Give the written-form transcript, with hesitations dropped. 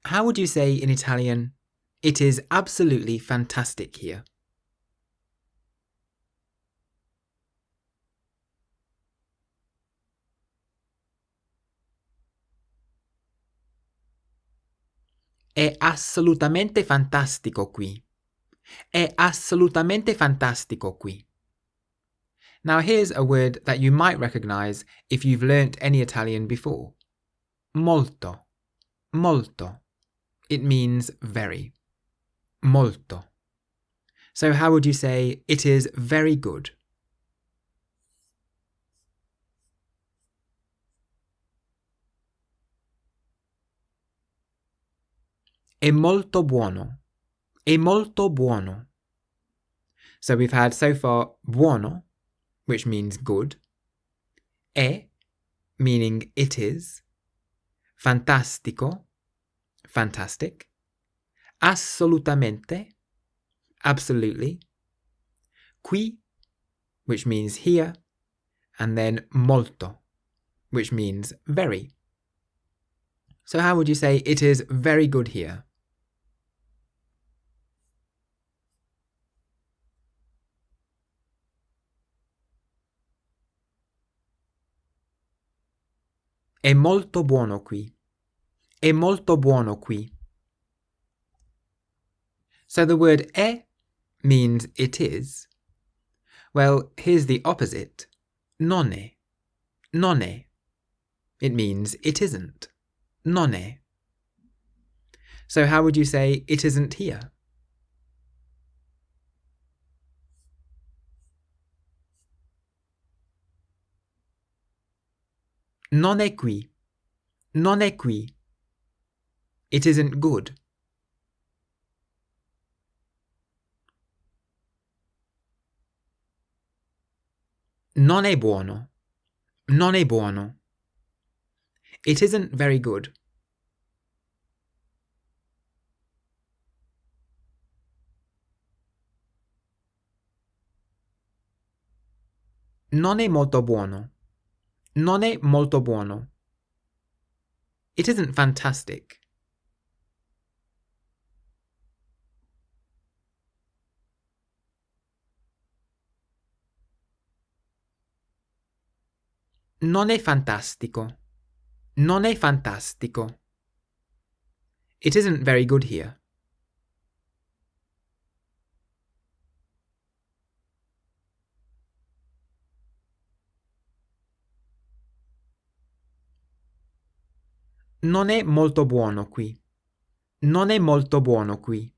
How would you say in Italian, it is absolutely fantastic here? È assolutamente fantastico qui. È assolutamente fantastico qui. Now here's a word that you might recognize if you've learnt any Italian before. Molto. Molto. It means very. Molto. So how would you say it is very good? È molto buono. È molto buono. So we've had so far buono, which means good. È, meaning it is. Fantastico, fantastic. Assolutamente, absolutely. Qui, which means here. And then molto, which means very. So how would you say it is very good here? È molto buono qui. È molto buono qui. So the word è means it is. Well, here's the opposite. Non è. Non è. It means it isn't. Non è. So how would you say it isn't here? Non è qui. Non è qui. It isn't good. Non è buono. Non è buono. It isn't very good. Non è molto buono. Non è molto buono. It isn't fantastic. Non è fantastico. Non è fantastico. It isn't very good here. Non è molto buono qui. Non è molto buono qui.